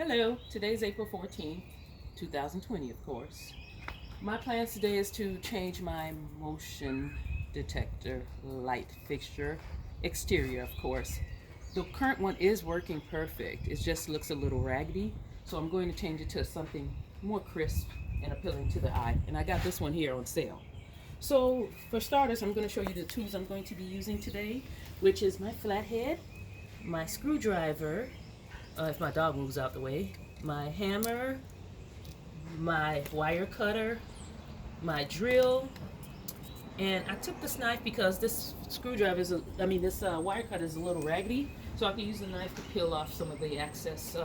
Hello, today's April 14th, 2020, of course. My plans today is to change my motion detector light fixture, exterior, of course. The current one is working perfect. It just looks a little raggedy, so I'm going to change it to something more crisp and appealing to the eye. And I got this one here on sale. So, for starters, I'm going to show you the tools I'm going to be using today, which is my flathead, my screwdriver, if my dog moves out the way, my hammer, my wire cutter, my drill, and I took this knife because this screwdriver is, this wire cutter is a little raggedy, so I can use the knife to peel off some of the excess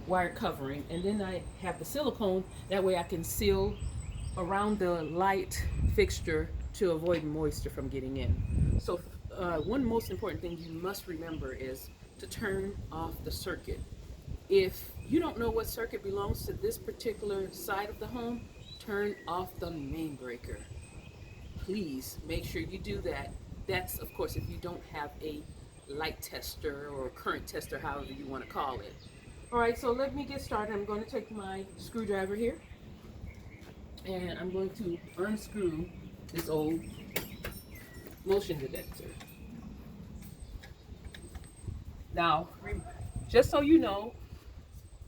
wire covering. And then I have the silicone, that way I can seal around the light fixture to avoid moisture from getting in. So one most important thing you must remember is to turn off the circuit. If you don't know what circuit belongs to this particular side of the home, turn off the main breaker. Please make sure you do that. That's, of course, if you don't have a light tester or current tester, however you want to call it. All right, so let me get started. I'm going to take my screwdriver here and I'm going to unscrew this old motion detector. Now, just so you know,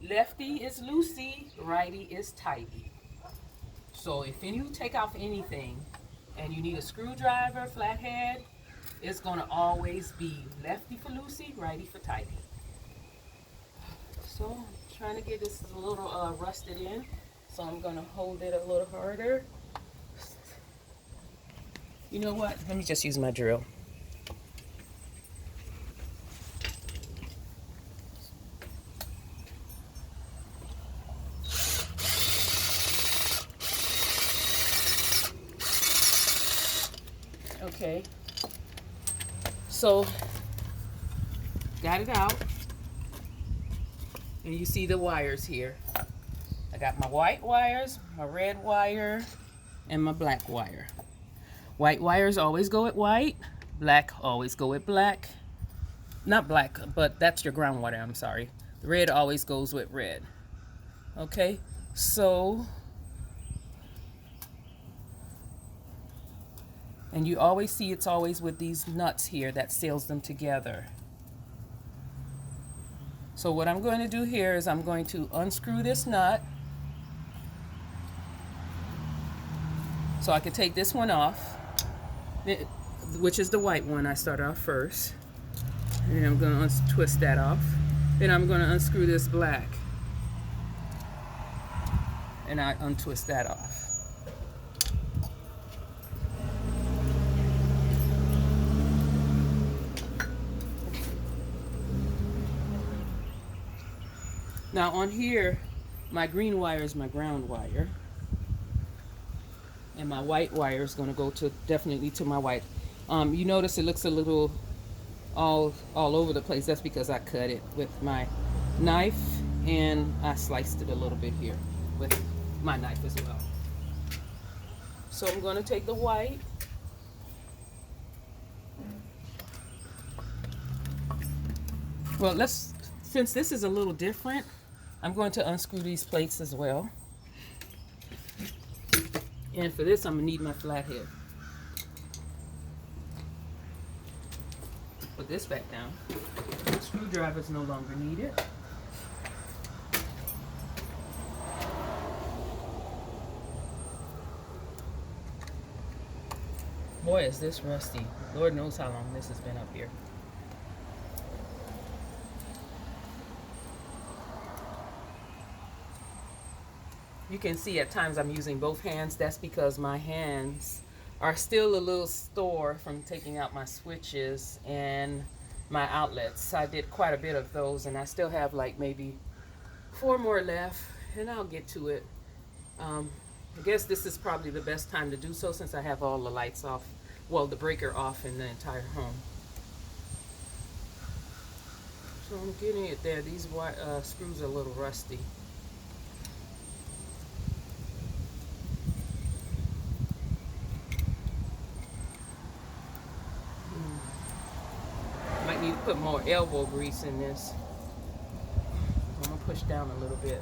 lefty is loosey, righty is tighty. So if you take off anything and you need a screwdriver, flathead, it's going to always be lefty for loosey, righty for tighty. So I'm trying to get this a little rusted in. So I'm going to hold it a little harder. You know what? Let me just use my drill. Okay, so got it out, and you see the wires here. I got my white wires, my red wire, and my black wire. White wires always go with white, black always go with black. Not black, but that's your ground wire, I'm sorry. The red always goes with red. Okay, so, and you always see it's always with these nuts here that seals them together. So what I'm going to do here is I'm going to unscrew this nut so I can take this one off, which is the white one I started off first. And I'm going to untwist that off. Then I'm going to unscrew this black and I untwist that off. Now on here, my green wire is my ground wire, and my white wire is going to go to definitely to my white. You notice it looks a little all over the place. That's because I cut it with my knife and I sliced it a little bit here with my knife as well. So I'm going to take the white. Well, since this is a little different, I'm going to unscrew these plates as well. And for this, I'm going to need my flathead. Put this back down. The screwdriver's no longer needed. Boy, is this rusty. Lord knows how long this has been up here. You can see at times I'm using both hands. That's because my hands are still a little sore from taking out my switches and my outlets. I did quite a bit of those and I still have like maybe 4 more left and I'll get to it. I guess this is probably the best time to do so since I have all the lights off, well, the breaker off in the entire home. So I'm getting it there. These screws are a little rusty. Might need to put more elbow grease in this. I'm gonna push down a little bit.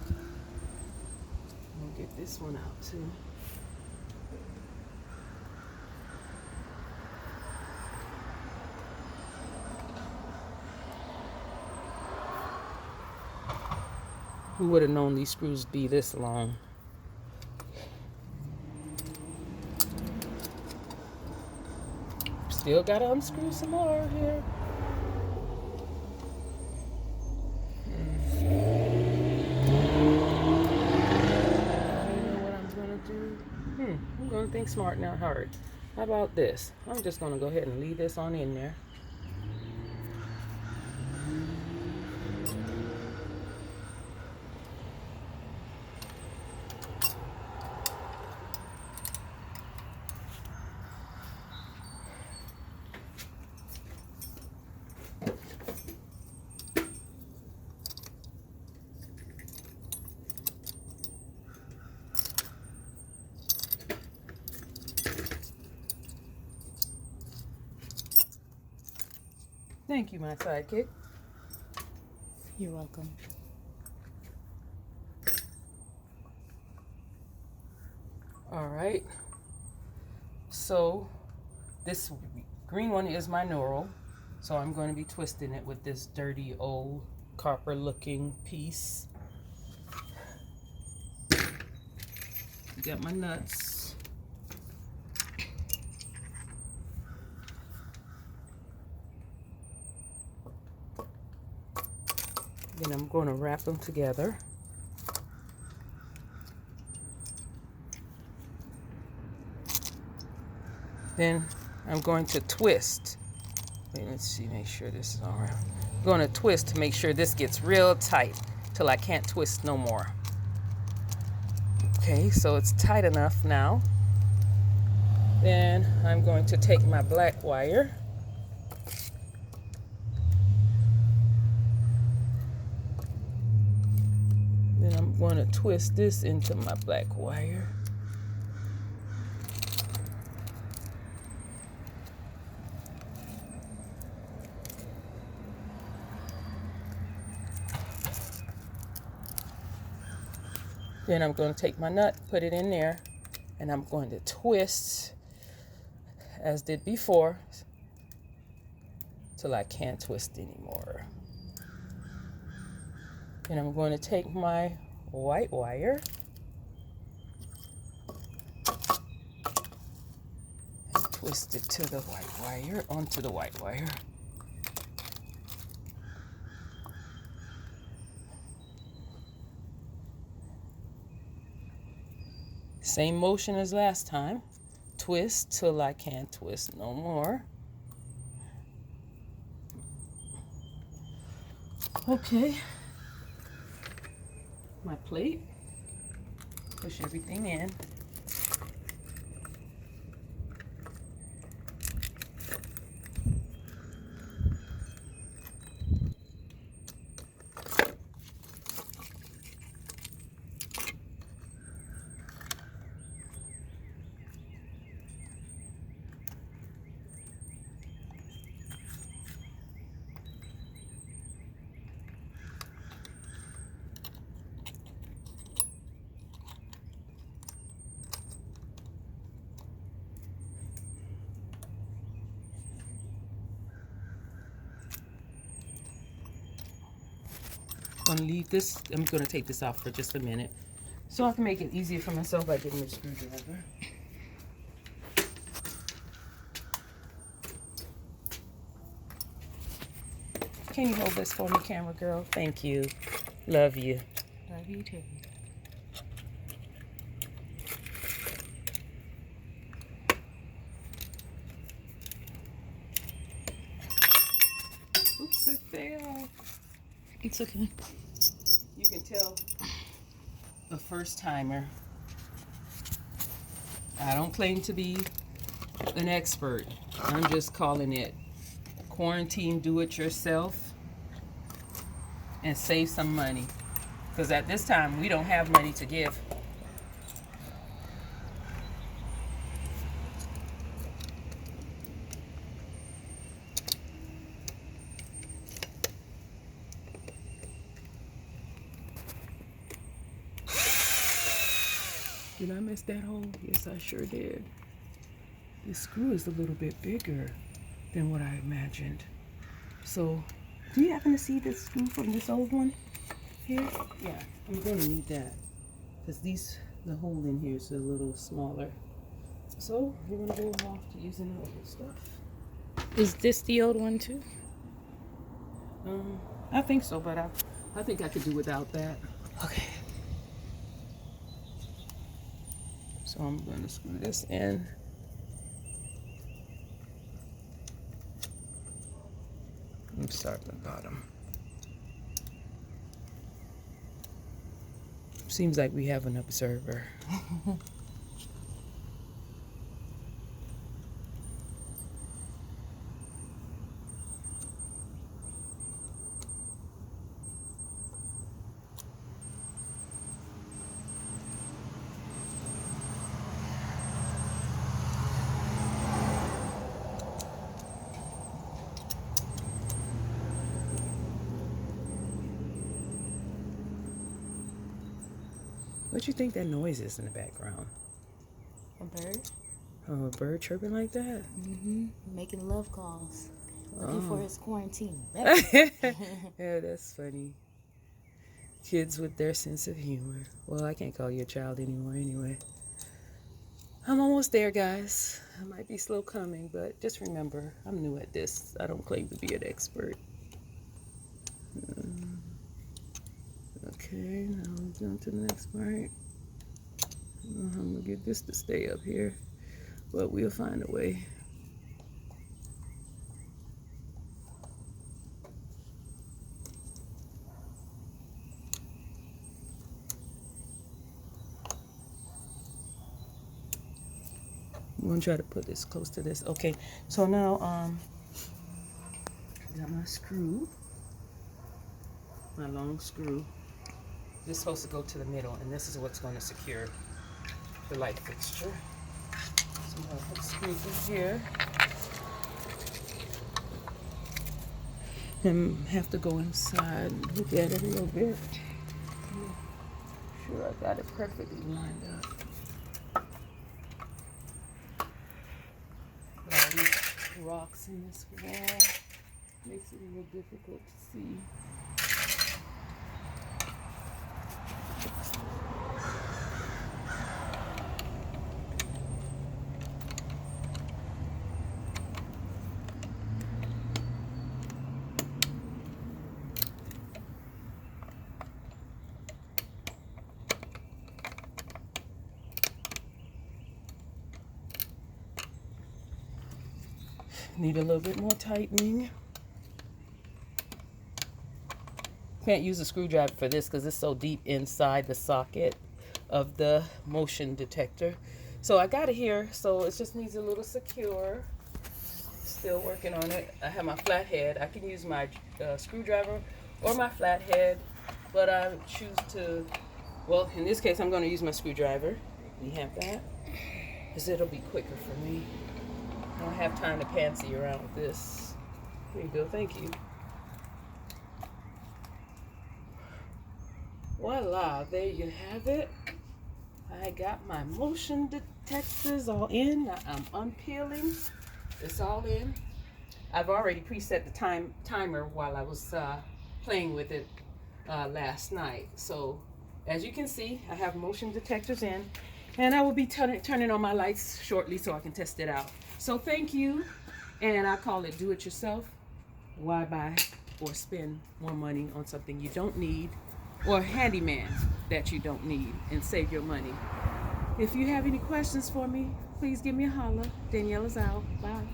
I'm gonna get this one out too. Who would have known these screws be this long? Still gotta unscrew some more here. I'm gonna think smart, not hard. How about this? I'm just gonna go ahead and leave this on in there. Thank you, my sidekick. You're welcome. All right. So this green one is my knurl. So I'm going to be twisting it with this dirty old copper looking piece. Got my nuts. Then I'm going to wrap them together. Then I'm going to twist. Wait, let's see, make sure this is all right. I'm going to twist to make sure this gets real tight till I can't twist no more. Okay, so it's tight enough now. Then I'm going to take my black wire. Then I'm going to twist this into my black wire. Then I'm going to take my nut, put it in there, and I'm going to twist as did before till I can't twist anymore. Then I'm going to take my white wire and twist it to the white wire, onto the white wire. Same motion as last time. Twist till I can't twist no more. Okay. My plate. Push everything in. I'm gonna leave this. I'm gonna take this off for just a minute so I can make it easier for myself by getting a screwdriver. Can you hold this for me, camera girl? Thank you. Love you. Love you too. Oops, it fell. It's okay. You can tell a first timer. I don't claim to be an expert. I'm just calling it quarantine do it yourself and save some money. Because at this time, we don't have money to give. Did I miss that hole? Yes, I sure did. This screw is a little bit bigger than what I imagined. So, do you happen to see this screw from this old one here? Yeah, I'm gonna need that because the hole in here is a little smaller. So we're gonna go off to using the old stuff. Is this the old one too? I think so, but I think I could do without that. Okay. So I'm gonna screw this in. And start from the bottom. Seems like we have an observer. What you think that noise is in the background? A bird? Oh, a bird chirping like that? Mm-hmm. Making love calls. Looking for his quarantine. Yeah, that's funny. Kids with their sense of humor. Well, I can't call you a child anymore anyway. I'm almost there, guys. I might be slow coming, but just remember, I'm new at this. I don't claim to be an expert. Okay, now we're going to the next part. I'm gonna get this to stay up here, but we'll find a way. I'm gonna try to put this close to this. Okay, so now I got my screw, my long screw. This is supposed to go to the middle, and this is what's going to secure the light fixture. So I'm gonna put the screw through here, and have to go inside and look at it a little bit. Make sure I got it perfectly lined up. All these rocks in this wall makes it a little difficult to see. Need a little bit more tightening. Can't use a screwdriver for this because it's so deep inside the socket of the motion detector. So I got it here, so it just needs a little secure. Still working on it. I have my flathead. I can use my screwdriver or my flathead, but I choose to, well, in this case, I'm going to use my screwdriver. We have that because it'll be quicker for me. I don't have time to pansy around with this. Here you go, thank you. Voila, there you have it. I got my motion detectors all in. I'm unpeeling. It's all in. I've already preset the timer while I was playing with it last night. So as you can see, I have motion detectors in, and I will be turning on my lights shortly so I can test it out. So thank you, and I call it do it yourself. Why buy or spend more money on something you don't need, or handyman that you don't need, and save your money. If you have any questions for me, please give me a holler. Danielle is out. Bye.